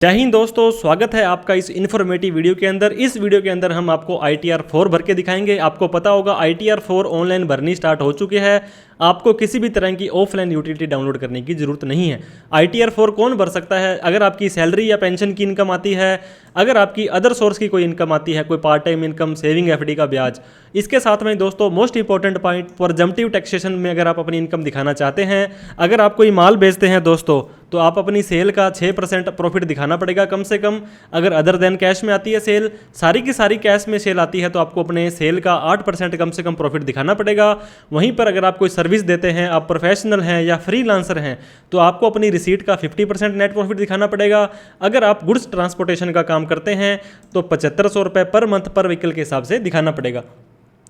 जय हिंद दोस्तों, स्वागत है आपका इस इन्फॉर्मेटिव वीडियो के अंदर। इस वीडियो के अंदर हम आपको ITR 4 भर के दिखाएंगे। आपको पता होगा ITR 4 ऑनलाइन भरनी स्टार्ट हो चुकी है। आपको किसी भी तरह की ऑफलाइन यूटिलिटी डाउनलोड करने की जरूरत नहीं है। ITR 4 कौन भर सकता है? अगर आपकी सैलरी या पेंशन की इनकम आती है, अगर आपकी अदर सोर्स की कोई इनकम आती है, कोई part time income, saving, FD का ब्याज। इसके साथ में दोस्तों मोस्ट इंपॉर्टेंट पॉइंट, प्रोजम्पटिव टैक्सेशन में अगर आप अपनी इनकम दिखाना चाहते हैं, अगर आप कोई माल बेचते हैं दोस्तों, तो आप अपनी सेल का 6% प्रॉफिट दिखाना पड़ेगा कम से कम। अगर अदर देन कैश में आती है सेल, सारी की सारी कैश में सेल आती है, तो आपको अपने सेल का 8% कम से कम प्रॉफिट दिखाना पड़ेगा। वहीं पर अगर आप कोई सर्विस देते हैं, आप प्रोफेशनल हैं या फ्रीलांसर हैं, तो आपको अपनी रिसीट का 50% नेट प्रॉफिट दिखाना पड़ेगा। अगर आप गुड्स ट्रांसपोर्टेशन का काम करते हैं तो 7500 रुपये पर मंथ पर व्हीकल के हिसाब से दिखाना पड़ेगा।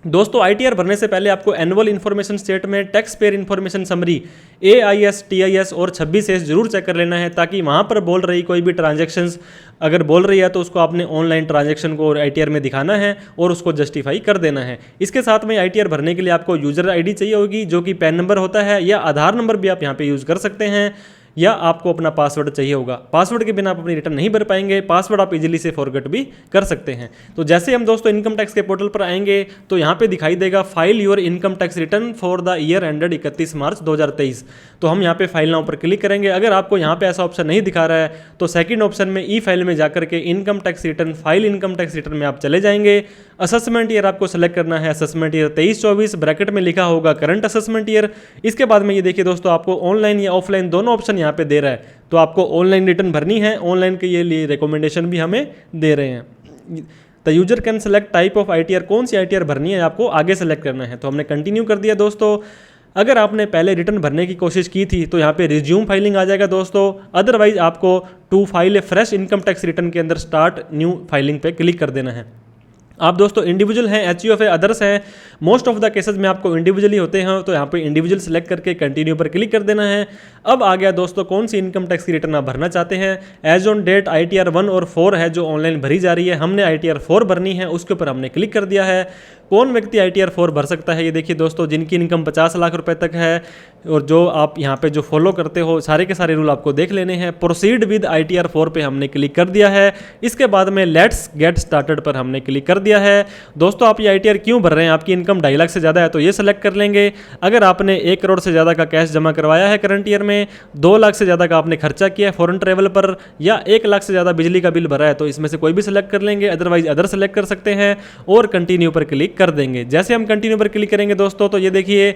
दोस्तों ITR भरने से पहले आपको annual information statement, tax payer information summary, AIS, TIS और 26S जरूर चेक कर लेना है, ताकि वहाँ पर बोल रही कोई भी ट्रांजैक्शंस अगर बोल रही है तो उसको आपने ऑनलाइन ट्रांजैक्शन को ITR में दिखाना है और उसको जस्टिफाई कर देना है। इसके साथ में ITR भरने के लिए आपको यूजर ID चाहिए होगी, जो कि पैन नंबर होता है, या आधार नंबर भी आप यहाँ पे यूज़ कर सकते हैं, या आपको अपना पासवर्ड चाहिए होगा। पासवर्ड के बिना आप अपनी रिटर्न नहीं भर पाएंगे। पासवर्ड आप इजीली से फॉरगेट भी कर सकते हैं। तो जैसे हम दोस्तों इनकम टैक्स के पोर्टल पर आएंगे तो यहाँ पे दिखाई देगा file your income tax return for the year ended 31 मार्च 2023। तो हम यहाँ पे फाइल नाउ पर क्लिक करेंगे। अगर आपको यहाँ पे ऐसा ऑप्शन नहीं दिखा रहा है तो सेकंड ऑप्शन में ई फाइल में जाकर के income tax return, file income tax return में आप चले जाएंगे। असेसमेंट ईयर आपको सेलेक्ट करना है। असेसमेंट ईयर 23-24 ब्रैकेट में लिखा होगा करंट असेसमेंट ईयर। इसके बाद में ये देखिए दोस्तों, आपको ऑनलाइन या ऑफलाइन दोनों ऑप्शन यहाँ पे दे रहा है, तो आपको ऑनलाइन रिटर्न भरनी है। ऑनलाइन के ये लिए रिकमेंडेशन भी हमें दे रहे हैं। The user can select type of ITR, कौन सी ITR भरनी है आपको आगे सेलेक्ट करना है। तो हमने कंटिन्यू कर दिया दोस्तों। अगर आपने पहले रिटर्न भरने की कोशिश की थी तो यहाँ पे रिज्यूम फाइलिंग आ जाएगा दोस्तों। अदरवाइज आपको to file a fresh income tax return के अंदर स्टार्ट न्यू फाइलिंग पे क्लिक कर देना है। आप दोस्तों इंडिविजुअल हैं, HUF है, अदर्स हैं, मोस्ट ऑफ द केसेस में आपको इंडिविजुअली होते हैं, तो यहाँ पे इंडिविजुअल सेलेक्ट करके कंटिन्यू पर क्लिक कर देना है। अब आ गया दोस्तों कौन सी इनकम टैक्स की रिटर्न आप भरना चाहते हैं। एज ऑन डेट ITR 1 और 4 है जो ऑनलाइन भरी जा रही है। हमने ITR 4 भरनी है, उसके ऊपर हमने क्लिक कर दिया है। कौन व्यक्ति ITR 4 भर सकता है? ये देखिए दोस्तों, जिनकी इनकम 50 लाख रुपए तक है और जो आप यहाँ पे जो फॉलो करते हो, सारे के सारे रूल आपको देख लेने हैं। प्रोसीड विद ITR 4 पे हमने क्लिक कर दिया है। इसके बाद में लेट्स गेट स्टार्टेड पर हमने क्लिक कर दिया है। दोस्तों आप ये ITR क्यों भर रहे हैं? आपकी इनकम 2.5 लाख से ज़्यादा है तो ये सेलेक्ट कर लेंगे। अगर आपने 1 करोड़ से ज़्यादा का कैश जमा करवाया है करंट ईयर में, 2 लाख से ज़्यादा का आपने खर्चा किया है फॉरेन ट्रैवल पर, या 1 लाख से ज़्यादा बिजली का बिल भरा है, तो इसमें से कोई भी सिलेक्ट कर लेंगे। अदरवाइज अदर सेलेक्ट कर सकते हैं और कंटिन्यू पर क्लिक कर देंगे। जैसे हम कंटिन्यू पर क्लिक करेंगे दोस्तों, तो ये देखिए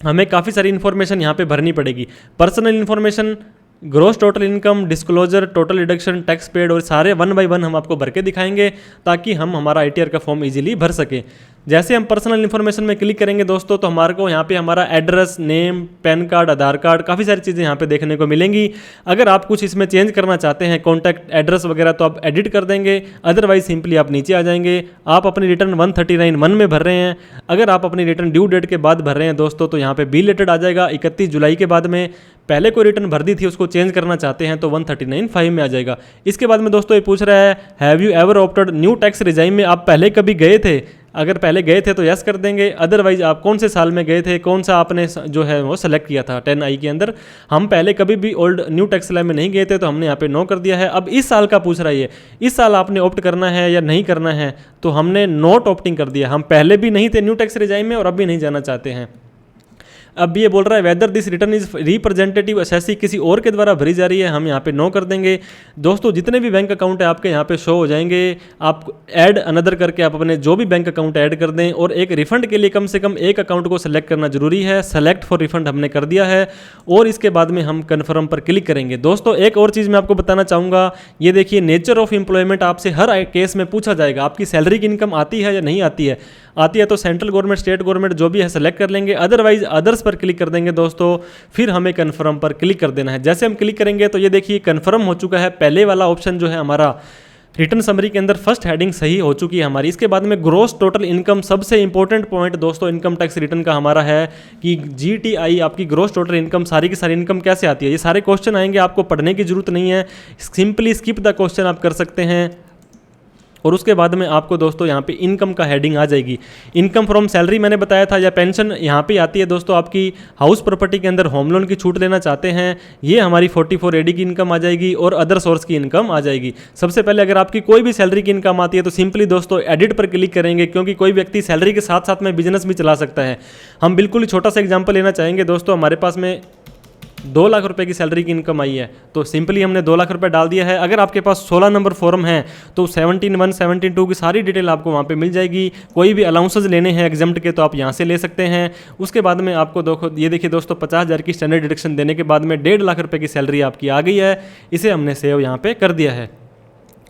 हमें काफ़ी सारी इन्फॉर्मेशन यहाँ पे भरनी पड़ेगी। Personal information, gross total income, disclosure, total deduction, tax paid, और सारे 1 बाय 1 हम आपको भर के दिखाएंगे ताकि हम हमारा ITR का फॉर्म इजीली भर सकें। जैसे हम पर्सनल इन्फॉर्मेशन में क्लिक करेंगे दोस्तों, तो हमारे को यहाँ पे हमारा एड्रेस, नेम, पैन कार्ड, आधार कार्ड, काफ़ी सारी चीज़ें यहाँ पे देखने को मिलेंगी। अगर आप कुछ इसमें चेंज करना चाहते हैं, कॉन्टैक्ट एड्रेस वगैरह, तो आप एडिट कर देंगे। अदरवाइज सिंपली आप नीचे आ जाएंगे। आप अपनी रिटर्न 139(1) में भर रहे हैं। अगर आप अपनी रिटर्न ड्यू डेट के बाद भर रहे हैं दोस्तों, तो यहाँ पे बी लेटेड आ जाएगा 31 जुलाई के बाद में। पहले कोई रिटर्न भर दी थी उसको चेंज करना चाहते हैं तो 139(5) में आ जाएगा। इसके बाद में दोस्तों ये पूछ रहा है, have you ever opted new tax regime में? आप पहले कभी गए थे? अगर पहले गए थे तो यस कर देंगे। अदरवाइज आप कौन से साल में गए थे, कौन सा आपने जो है वो सेलेक्ट किया था 10I के अंदर। हम पहले कभी भी ओल्ड न्यू टैक्स लाइन में नहीं गए थे, तो हमने यहाँ पे नो कर दिया है। अब इस साल का पूछ रहा है, इस साल आपने ऑप्ट करना है या नहीं करना है, तो हमने नॉट ऑप्टिंग कर दिया। हम पहले भी नहीं थे न्यू टैक्स रिजाइम में और अब भी नहीं जाना चाहते हैं। अब ये बोल रहा है whether this return is representative assessee, किसी और के द्वारा भरी जा रही है, हम यहाँ पे नो कर देंगे। दोस्तों जितने भी बैंक अकाउंट है आपके यहाँ पे शो हो जाएंगे। आप ऐड अनदर करके आप अपने जो भी बैंक अकाउंट ऐड कर दें, और एक रिफंड के लिए कम से कम एक अकाउंट को सेलेक्ट करना जरूरी है। सेलेक्ट फॉर रिफंड हमने कर दिया है और इसके बाद में हम कन्फर्म पर क्लिक करेंगे। दोस्तों एक और चीज़ मैं आपको बताना चाहूँगा, ये देखिए नेचर ऑफ एम्प्लॉयमेंट आपसे हर केस में पूछा जाएगा। आपकी सैलरी की इनकम आती है या नहीं आती है? आती है तो सेंट्रल गवर्नमेंट, स्टेट गवर्नमेंट जो भी है सेलेक्ट कर लेंगे। अदरवाइज अदर्स पर क्लिक कर देंगे दोस्तों। फिर हमें कन्फर्म पर क्लिक कर देना है। जैसे हम क्लिक करेंगे तो ये देखिए कन्फर्म हो चुका है। पहले वाला ऑप्शन जो है हमारा रिटर्न समरी के अंदर फर्स्ट हेडिंग सही हो चुकी है हमारी। इसके बाद में ग्रोस टोटल इनकम, सबसे इंपॉर्टेंट पॉइंट दोस्तों इनकम टैक्स रिटर्न का हमारा है कि GTI आपकी ग्रोस टोटल इनकम, सारी की सारी इनकम कैसे आती है। ये सारे क्वेश्चन आएंगे, आपको पढ़ने की जरूरत नहीं है, सिंपली स्किप द क्वेश्चन आप कर सकते हैं। और उसके बाद में आपको दोस्तों यहाँ पे इनकम का हेडिंग आ जाएगी। इनकम फ्रॉम सैलरी मैंने बताया था, या पेंशन यहाँ पे आती है दोस्तों। आपकी हाउस प्रॉपर्टी के अंदर होम लोन की छूट लेना चाहते हैं, ये हमारी 44AD की इनकम आ जाएगी और अदर सोर्स की इनकम आ जाएगी। सबसे पहले अगर आपकी कोई भी सैलरी की इनकम आती है तो सिंपली दोस्तों एडिट पर क्लिक करेंगे, क्योंकि कोई व्यक्ति सैलरी के साथ साथ में बिजनेस भी चला सकता है। हम बिल्कुल ही छोटा सा एग्जाम्पल लेना चाहेंगे दोस्तों। हमारे पास में 2 लाख रुपए की सैलरी की इनकम आई है, तो सिंपली हमने 2 लाख रुपए डाल दिया है। अगर आपके पास 16 नंबर फॉर्म है तो 17(1), 17(2) की सारी डिटेल आपको वहाँ पे मिल जाएगी। कोई भी अलाउंसेस लेने हैं एग्जाम्प्ट के तो आप यहाँ से ले सकते हैं। उसके बाद में आपको ये देखिए दोस्तों, 50,000 की स्टैंडर्ड डिडक्शन देने के बाद में 1.5 लाख रुपए की सैलरी आपकी आ गई है। इसे हमने सेव यहाँ पे कर दिया है।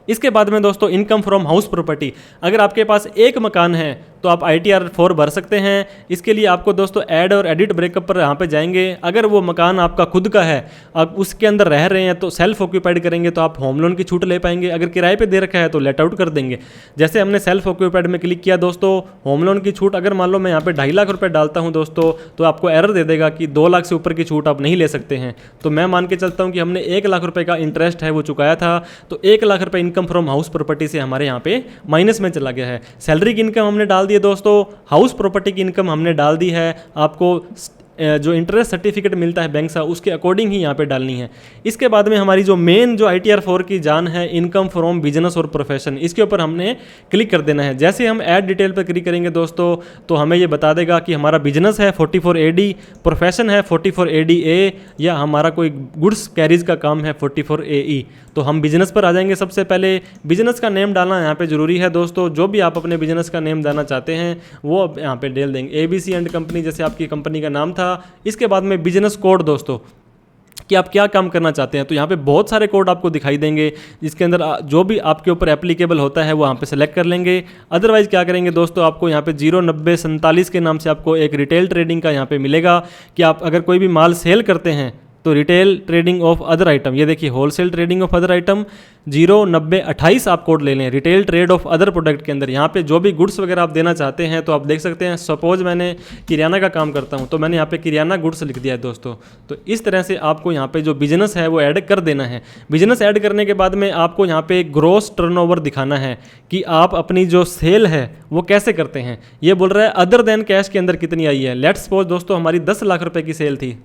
इसके बाद में दोस्तों इनकम फ्रॉम हाउस प्रॉपर्टी, अगर आपके पास एक मकान है तो आप ITR 4 भर सकते हैं। इसके लिए आपको दोस्तों ऐड और एडिट ब्रेकअप पर यहाँ पे जाएंगे। अगर वो मकान आपका खुद का है, आप उसके अंदर रह रहे हैं तो सेल्फ ऑक्यूपाइड करेंगे तो आप होम लोन की छूट ले पाएंगे। अगर किराए पे दे रखा है तो लेट आउट कर देंगे। जैसे हमने सेल्फ ऑक्यूपाइड में क्लिक किया दोस्तों, होम लोन की छूट अगर मान लो मैं यहाँ पे 2.5 लाख रुपये डालता हूँ दोस्तों, तो आपको एरर दे देगा कि 2 लाख से ऊपर की छूट आप नहीं ले सकते हैं। तो मैं मान के चलता हूँ कि हमने 1 लाख रुपये का इंटरेस्ट है वो चुकाया था, तो 1 लाख रुपये इनकम फ्रॉम हाउस प्रॉपर्टी से हमारे यहाँ पे माइनस में चला गया है। सैलरी की इनकम हमने डाल दी है दोस्तों, हाउस प्रॉपर्टी की इनकम हमने डाल दी है। आपको जो इंटरेस्ट सर्टिफिकेट मिलता है बैंक से उसके अकॉर्डिंग ही यहाँ पे डालनी है। इसके बाद में हमारी जो मेन जो ITR 4 की जान है, इनकम फ्रॉम बिजनेस और प्रोफेशन, इसके ऊपर हमने क्लिक कर देना है। जैसे हम ऐड डिटेल पर क्लिक करेंगे दोस्तों तो हमें ये बता देगा कि हमारा बिजनेस है 44AD, प्रोफेशन है 44ADA, या हमारा कोई गुड्स कैरीज का काम है 44AE। तो हम बिजनेस पर आ जाएंगे। सबसे पहले बिजनेस का नेम डालना यहाँ पे ज़रूरी है दोस्तों। जो भी आप अपने बिजनेस का नेम डालना चाहते हैं वो यहाँ पे डाल देंगे, ABC एंड कंपनी जैसे आपकी कंपनी का नाम था। इसके बाद में बिजनेस कोड दोस्तों, कि आप क्या काम करना चाहते हैं, तो यहाँ पे बहुत सारे कोड आपको दिखाई देंगे, जिसके अंदर जो भी आपके ऊपर एप्लीकेबल होता है वो यहाँ पे सेलेक्ट कर लेंगे। अदरवाइज क्या करेंगे दोस्तों, आपको यहाँ पे 09047 के नाम से आपको एक रिटेल ट्रेडिंग का यहाँ पे मिलेगा कि आप अगर कोई भी माल सेल करते हैं तो retail trading of other item, ये देखिए wholesale trading of other item 09028 आप कोड ले लें। Retail trade off other product के अंदर यहाँ पे जो भी गुड्स वगैरह आप देना चाहते हैं तो आप देख सकते हैं। सपोज मैंने किराना का काम करता हूँ तो मैंने यहाँ पे किराना गुड्स लिख दिया है दोस्तों। तो इस तरह से आपको यहाँ पे जो बिजनेस है वो ऐड कर देना है। बिजनेस ऐड करने के बाद में आपको यहाँ पे ग्रॉस टर्नओवर दिखाना है कि आप अपनी जो सेल है वो कैसे करते हैं। ये बोल रहा है अदर देन कैश के अंदर कितनी आई है। लेट्स सपोज दोस्तों हमारी 10 लाख रुपए की सेल थी,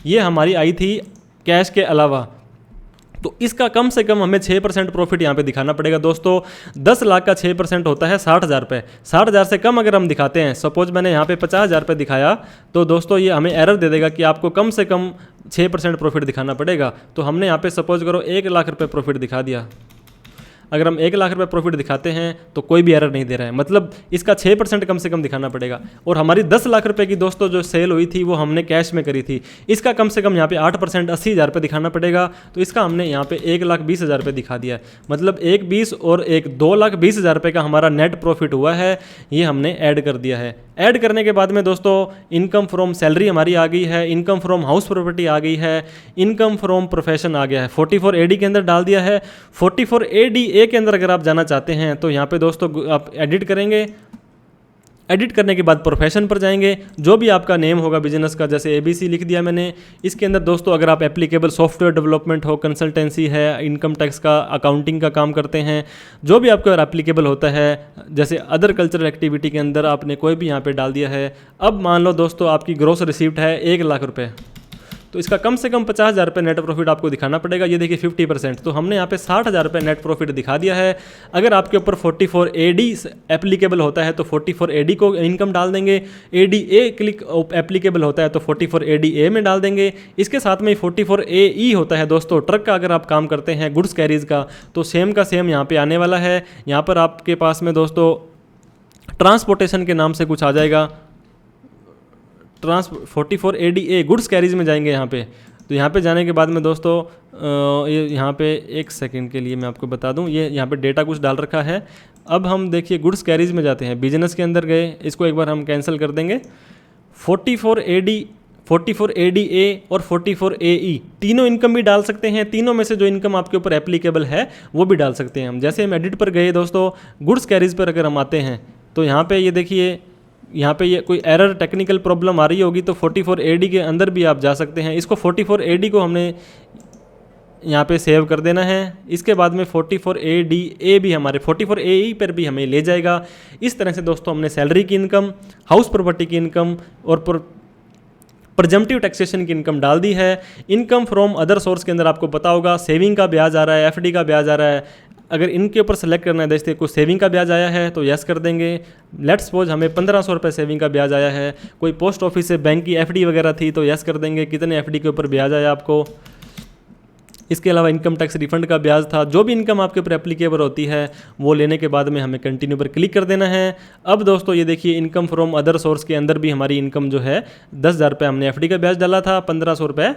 ये हमारी आई थी कैश के अलावा, तो इसका कम से कम हमें 6% प्रॉफिट यहाँ पे दिखाना पड़ेगा दोस्तों। 10 लाख का 6% होता है 60,000 रुपये। 60,000 से कम अगर हम दिखाते हैं, सपोज मैंने यहाँ पे 50,000 रुपये दिखाया, तो दोस्तों ये हमें एरर दे देगा कि आपको कम से कम 6% प्रॉफिट दिखाना पड़ेगा। तो हमने यहाँ पे सपोज करो 1 लाख रुपये प्रॉफिट दिखा दिया। अगर हम 1 लाख रुपये प्रॉफिट दिखाते हैं तो कोई भी एरर नहीं दे रहा है, मतलब इसका 6% कम से कम दिखाना पड़ेगा। और हमारी 10 लाख रुपए की दोस्तों जो सेल हुई थी वो हमने कैश में करी थी, इसका कम से कम यहाँ पे 8% 80,000 रुपये दिखाना पड़ेगा। तो इसका हमने यहाँ पे 1,20,000 रुपये दिखा दिया है, मतलब 1,20 और 2,20,000 रुपये का हमारा नेट प्रॉफिट हुआ है, ये हमने ऐड कर दिया है। ऐड करने के बाद में दोस्तों इनकम फ्रॉम सैलरी हमारी आ गई है, इनकम फ्रॉम हाउस प्रॉपर्टी आ गई है, इनकम फ्रॉम प्रोफेशन आ गया है। 44AD के अंदर डाल दिया है। 44ADA के अंदर अगर आप जाना चाहते हैं तो यहाँ पे दोस्तों आप एडिट करेंगे। एडिट करने के बाद प्रोफेशन पर जाएंगे, जो भी आपका नेम होगा बिजनेस का, जैसे ABC लिख दिया मैंने। इसके अंदर दोस्तों अगर आप एप्लीकेबल सॉफ्टवेयर डेवलपमेंट हो, कंसल्टेंसी है, इनकम टैक्स का, अकाउंटिंग का काम करते हैं, जो भी आपको एप्लीकेबल होता है, जैसे अदर कल्चरल एक्टिविटी के अंदर आपने कोई भी यहाँ पे डाल दिया है। अब मान लो दोस्तों आपकी ग्रॉस रिसीप्ट है 1 लाख रुपये, तो इसका कम से कम 50,000 रुपये नेट प्रॉफिट आपको दिखाना पड़ेगा। ये देखिए 50%, तो हमने यहाँ पे 60,000 रुपये नेट प्रॉफिट दिखा दिया है। अगर आपके ऊपर 44AD एप्लीकेबल होता है तो 44AD को इनकम डाल देंगे, ADA क्लिक एप्लीकेबल होता है तो 44ADA में डाल देंगे। इसके साथ में 44AE होता है दोस्तों, ट्रक का अगर आप काम करते हैं, गुड्स कैरीज का, तो सेम का सेम यहाँ पर आने वाला है। यहाँ पर आपके पास में दोस्तों ट्रांसपोर्टेशन के नाम से कुछ आ जाएगा, 44ADA गुड्स कैरीज में जाएंगे यहाँ पे। तो यहाँ पे जाने के बाद में दोस्तों ये यहाँ पे 1 सेकंड के लिए मैं आपको बता दूँ, ये यहाँ पे डेटा कुछ डाल रखा है। अब हम देखिए गुड्स कैरीज में जाते हैं, बिजनेस के अंदर गए, इसको एक बार हम कैंसिल कर देंगे। 44ADA और 44AE तीनों इनकम भी डाल सकते हैं। तीनों में से जो इनकम आपके ऊपर एप्लीकेबल है वो भी डाल सकते हैं हम। जैसे हम एडिट पर गए दोस्तों, गुड्स कैरीज पर अगर हम आते हैं तो यहाँ पे ये देखिए, यहाँ पे ये कोई एरर टेक्निकल प्रॉब्लम आ रही होगी तो 44AD के अंदर भी आप जा सकते हैं। इसको 44AD को हमने यहाँ पे सेव कर देना है। इसके बाद में 44ADA भी हमारे 44AE पर भी हमें ले जाएगा। इस तरह से दोस्तों हमने सैलरी की इनकम, हाउस प्रॉपर्टी की इनकम और प्रेजम्पटिव टैक्सेशन की इनकम डाल दी है। इनकम फ्रॉम अदर सोर्स के अंदर आपको पता होगा सेविंग का ब्याज आ रहा है, FD का ब्याज आ रहा है। अगर इनके ऊपर सेलेक्ट करना है, देखते कोई सेविंग का ब्याज आया है तो यस कर देंगे। लेट्स सपोज हमें 1500 रुपये सेविंग का ब्याज आया है, कोई पोस्ट ऑफिस से बैंक की FD वगैरह थी तो यस कर देंगे। कितने FD के ऊपर ब्याज आया आपको। इसके अलावा इनकम टैक्स रिफंड का ब्याज था। जो भी इनकम आपके ऊपर एप्लीकेबल होती है वो लेने के बाद में हमें कंटिन्यू पर क्लिक कर देना है। अब दोस्तों ये देखिए इनकम फ्रॉम अदर सोर्स के अंदर भी हमारी इनकम जो है 10,000 रुपये हमने FD का ब्याज डाला था, 1500 रुपये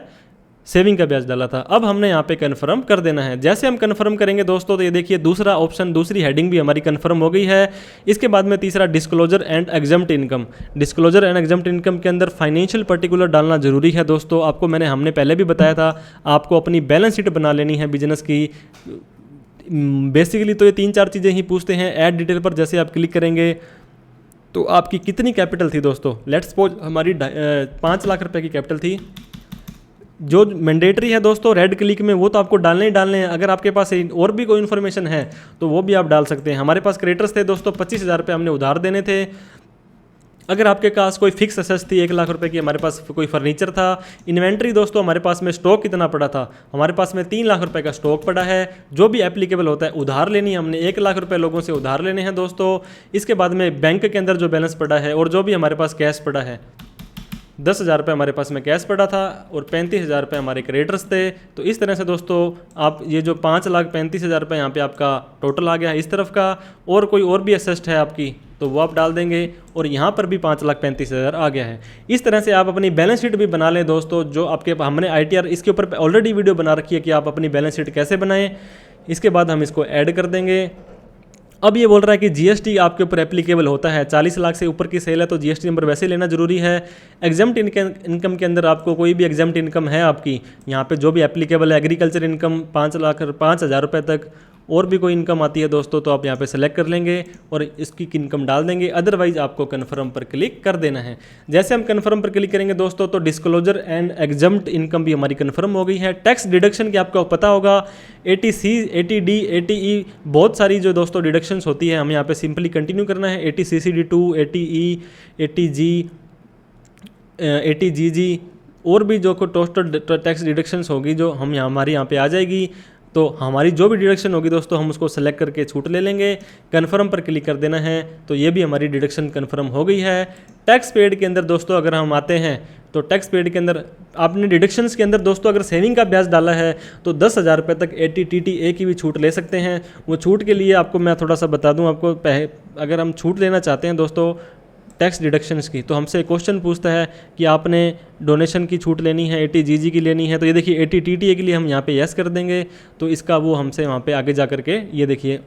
सेविंग का ब्याज डाला था। अब हमने यहाँ पे कन्फर्म कर देना है। जैसे हम कन्फर्म करेंगे दोस्तों तो ये देखिए दूसरा ऑप्शन, दूसरी हेडिंग भी हमारी कन्फर्म हो गई है। इसके बाद में तीसरा disclosure and exempt income. Disclosure and exempt income के अंदर फाइनेंशियल पर्टिकुलर डालना जरूरी है दोस्तों। आपको हमने पहले भी बताया था, आपको अपनी बैलेंस शीट बना लेनी है बिजनेस की। बेसिकली तो ये 3-4 चीज़ें ही पूछते हैं। ऐड डिटेल पर जैसे आप क्लिक करेंगे तो आपकी कितनी कैपिटल थी दोस्तों। लेट्स सपोज हमारी 5 लाख रुपए की कैपिटल थी। जो मैंडेटरी है दोस्तों रेड क्लिक में वो तो आपको डालने ही डालने हैं। अगर आपके पास और भी कोई इन्फॉर्मेशन है तो वो भी आप डाल सकते हैं। हमारे पास क्रेडिटर्स थे दोस्तों 25,000 रुपये हमने उधार देने थे। अगर आपके पास कोई फिक्स असेट्स थी 1 लाख रुपए की, हमारे पास कोई फर्नीचर था। इन्वेंट्री दोस्तों हमारे पास में स्टॉक कितना पड़ा था, हमारे पास में 3 लाख रुपए का स्टॉक पड़ा है। जो भी एप्लीकेबल होता है उधार लेनी है, हमने 1 लाख रुपए लोगों से उधार लेने हैं दोस्तों। इसके बाद में बैंक के अंदर जो बैलेंस पड़ा है और जो भी हमारे पास कैश पड़ा है, 10,000 रुपये हमारे पास में कैश पड़ा था और 35,000 रुपये हमारे क्रेडिटर्स थे। तो इस तरह से दोस्तों आप ये जो 5,35,000 रुपये यहाँ पे आपका टोटल आ गया है इस तरफ का। और कोई और भी असेस्ट है आपकी तो वो आप डाल देंगे और यहाँ पर भी 5,35,000 आ गया है। इस तरह से आप अपनी बैलेंस शीट भी बना लें दोस्तों। जो आपके हमने ITR इसके ऊपर ऑलरेडी वीडियो बना रखी है कि आप अपनी बैलेंस शीट कैसे बनाएं। इसके बाद हम इसको ऐड कर देंगे। अब ये बोल रहा है कि GST आपके ऊपर एप्लीकेबल होता है। 40 लाख से ऊपर की सेल है तो GST नंबर वैसे लेना जरूरी है। एग्जाम्प्ट इनकम के अंदर आपको कोई भी एग्जाम्प्ट इनकम है आपकी यहाँ पे जो भी एप्लीकेबल है, एग्रीकल्चर इनकम 5,05,000 रुपये तक, और भी कोई इनकम आती है दोस्तों तो आप यहाँ पे सेलेक्ट कर लेंगे और इसकी इनकम डाल देंगे। अदरवाइज आपको कन्फर्म पर क्लिक कर देना है। जैसे हम कन्फर्म पर क्लिक करेंगे दोस्तों तो डिस्क्लोजर एंड एग्जम्प्ट इनकम भी हमारी कन्फर्म हो गई है। टैक्स डिडक्शन की आपको पता होगा 80C, 80D, 80E बहुत सारी जो दोस्तों डिडक्शंस होती है, हमें यहाँ पे सिंपली कंटिन्यू करना है। 80CCD2, 80E, 80G, 80GG और भी जो टोटल टैक्स डिडक्शंस होगी जो हम हमारी यहाँ पे आ जाएगी। तो हमारी जो भी डिडक्शन होगी दोस्तों हम उसको सेलेक्ट करके छूट ले लेंगे। कन्फर्म पर क्लिक कर देना है तो ये भी हमारी डिडक्शन कन्फर्म हो गई है। टैक्स पेड के अंदर दोस्तों अगर हम आते हैं तो टैक्स पेड के अंदर आपने डिडक्शंस के अंदर दोस्तों अगर सेविंग का ब्याज डाला है तो 10,000 रुपये तक ATTTA की भी छूट ले सकते हैं। वो छूट के लिए आपको मैं थोड़ा सा बता दूँ आपको, अगर हम छूट लेना चाहते हैं दोस्तों टैक्स डिडक्शंस की तो हमसे क्वेश्चन पूछता है कि आपने डोनेशन की छूट लेनी है, 80GG की लेनी है। तो ये देखिए 80TTA के लिए हम यहाँ पे यस कर देंगे तो इसका वो हमसे वहाँ पे आगे जा करके ये देखिए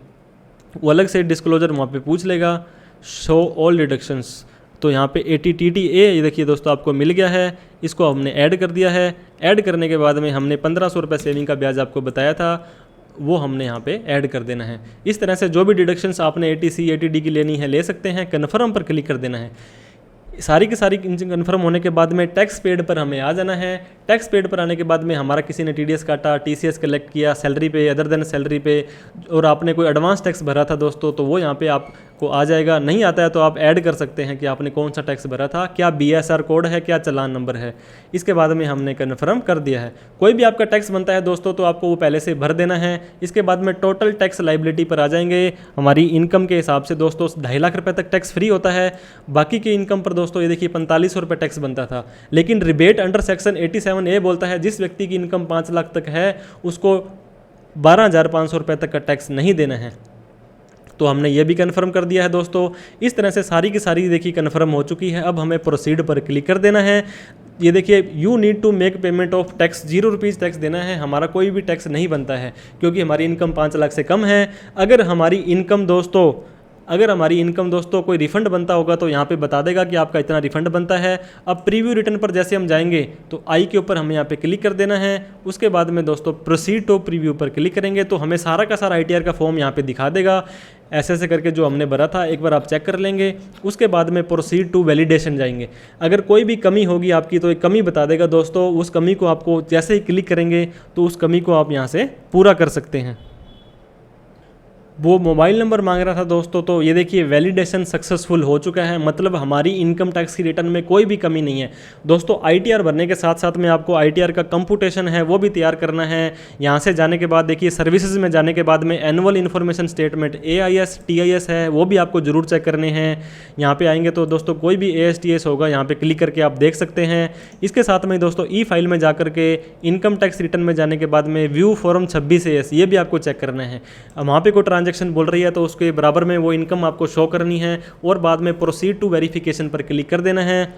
वो अलग से डिस्क्लोजर वहाँ पे पूछ लेगा, शो ऑल डिडक्शंस। तो यहाँ पे 80TTA ये देखिए दोस्तों आपको मिल गया है, इसको हमने ऐड कर दिया है। ऐड करने के बाद में हमने 1,500 रुपये सेविंग का ब्याज आपको बताया था वो हमने यहाँ पे ऐड कर देना है। इस तरह से जो भी डिडक्शंस आपने 80C, 80D की लेनी है ले सकते हैं। कन्फर्म पर क्लिक कर देना है। सारी की सारी कन्फर्म होने के बाद में टैक्स पेड पर हमें आ जाना है। टैक्स पेड पर आने के बाद में हमारा किसी ने TDS काटा, TCS कलेक्ट किया सैलरी पे, अदर देन सैलरी पे, और आपने कोई एडवांस टैक्स भरा था दोस्तों तो वो यहाँ पे आपको आ जाएगा। नहीं आता है तो आप ऐड कर सकते हैं कि आपने कौन सा टैक्स भरा था, क्या BSR कोड है, क्या चालान नंबर है। इसके बाद में हमने कन्फर्म कर दिया है। कोई भी आपका टैक्स बनता है दोस्तों तो आपको वो पहले से भर देना है। इसके बाद में टोटल टैक्स लाइबिलिटी पर आ जाएंगे। हमारी इनकम के हिसाब से दोस्तों 2.5 लाख रुपये तक टैक्स फ्री होता है। बाकी की इनकम पर दोस्तों ये देखिए 4500 रुपये टैक्स बनता था। लेकिन रिबेट अंडर सेक्शन 87A बोलता है जिस व्यक्ति की इनकम 5 लाख तक है उसको 12,500 रुपये तक का टैक्स नहीं देना है। तो हमने ये भी कन्फर्म कर दिया है दोस्तों। इस तरह से सारी की सारी देखिए कन्फर्म हो चुकी है। अब हमें प्रोसीड पर क्लिक कर देना है। ये देखिए you need to make payment of tax, 0 rupees tax देना है। हमारा कोई भी टैक्स नहीं बनता है क्योंकि हमारी इनकम 5 लाख से कम है। अगर हमारी इनकम दोस्तों अगर हमारी इनकम दोस्तों कोई रिफंड बनता होगा तो यहाँ पे बता देगा कि आपका इतना रिफंड बनता है। अब प्रीव्यू रिटर्न पर जैसे हम जाएंगे तो आई के ऊपर हमें यहाँ पे क्लिक कर देना है। उसके बाद में दोस्तों प्रोसीड टू प्रीव्यू पर क्लिक करेंगे तो हमें सारा का सारा ITR का फॉर्म यहाँ पे दिखा देगा, ऐसे करके जो हमने भरा था एक बार आप चेक कर लेंगे। उसके बाद में प्रोसीड टू वैलिडेशन जाएंगे। अगर कोई भी कमी होगी आपकी तो एक कमी बता देगा दोस्तों, उस कमी को आपको जैसे ही क्लिक करेंगे तो उस कमी को आप यहाँ से पूरा कर सकते हैं। वो मोबाइल नंबर मांग रहा था दोस्तों, तो ये देखिए वैलिडेशन सक्सेसफुल हो चुका है, मतलब हमारी इनकम टैक्स की रिटर्न में कोई भी कमी नहीं है। दोस्तों ITR भरने के साथ साथ में आपको ITR का कंप्यूटेशन है वो भी तैयार करना है। यहाँ से जाने के बाद देखिए सर्विसेज में जाने के बाद में annual information statement AIS TIS है वो भी आपको जरूर चेक करने हैं। यहाँ पे आएंगे तो दोस्तों कोई भी ASTS होगा यहाँ पे क्लिक करके आप देख सकते हैं। इसके साथ में दोस्तों ई फाइल में जाकर के इनकम टैक्स रिटर्न में जाने के बाद में व्यू फॉर्म 26AS ये भी आपको चेक करना है। वहाँ पे कोई ट्रांजेक्शन बोल रही है तो उसके बराबर में वो इनकम आपको शो करनी है और बाद में प्रोसीड टू वेरिफिकेशन पर क्लिक कर देना है।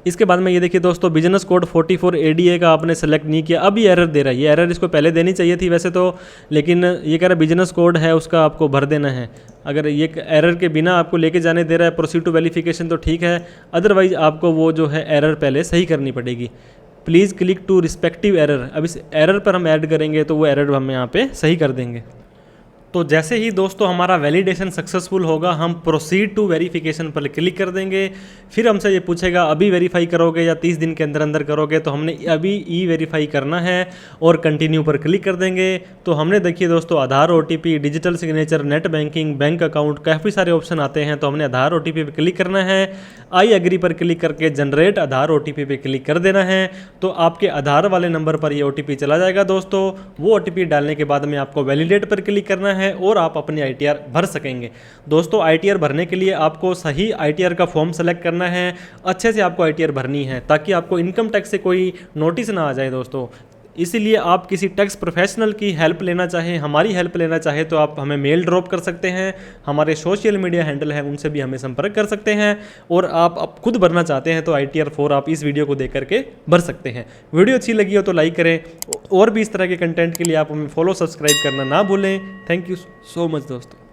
इसके बाद में ये देखिए दोस्तों बिजनेस कोड 44 ADA का आपने सेलेक्ट नहीं किया, अब ये एरर दे रहा है। ये एरर इसको पहले देनी चाहिए थी वैसे तो, लेकिन ये कह रहा है बिजनेस कोड है उसका आपको भर देना है। अगर ये एरर के बिना आपको लेके जाने दे रहा है प्रोसीड टू वेरिफिकेशन तो ठीक है, अदरवाइज आपको वो जो है एरर पहले सही करनी पड़ेगी। Please click to respective error, अब इस एरर पर हम ऐड करेंगे तो वो एरर हम यहाँ पे सही कर देंगे। तो जैसे ही दोस्तों हमारा वैलिडेशन सक्सेसफुल होगा हम प्रोसीड टू वेरिफिकेशन पर क्लिक कर देंगे। फिर हमसे ये पूछेगा अभी वेरीफाई करोगे या 30 दिन के अंदर अंदर करोगे, तो हमने अभी ई वेरीफाई करना है और कंटिन्यू पर क्लिक कर देंगे। तो हमने देखिए दोस्तों आधार OTP, digital signature, net banking, bank account, काफ़ी सारे ऑप्शन आते हैं। तो हमने आधार OTP पर क्लिक करना है, आई एग्री पर क्लिक करके जनरेट आधार OTP पे क्लिक कर देना है। तो आपके आधार वाले नंबर पर ये OTP चला जाएगा दोस्तों। वो OTP डालने के बाद में आपको वैलिडेट पर क्लिक करना है और आप अपनी ITR भर सकेंगे। दोस्तों ITR भरने के लिए आपको सही ITR का फॉर्म सेलेक्ट करना है, अच्छे से आपको ITR भरनी है ताकि आपको इनकम टैक्स से कोई नोटिस ना आ जाए दोस्तों। इसीलिए आप किसी टैक्स प्रोफेशनल की हेल्प लेना चाहें, हमारी हेल्प लेना चाहें तो आप हमें मेल ड्रॉप कर सकते हैं। हमारे सोशल मीडिया हैंडल है उनसे भी हमें संपर्क कर सकते हैं। और आप खुद भरना चाहते हैं तो ITR 4 आप इस वीडियो को देख करके भर सकते हैं। वीडियो अच्छी लगी हो तो लाइक करें और भी इस तरह के कंटेंट के लिए आप हमें फॉलो सब्सक्राइब करना ना भूलें। थैंक यू सो मच दोस्तों।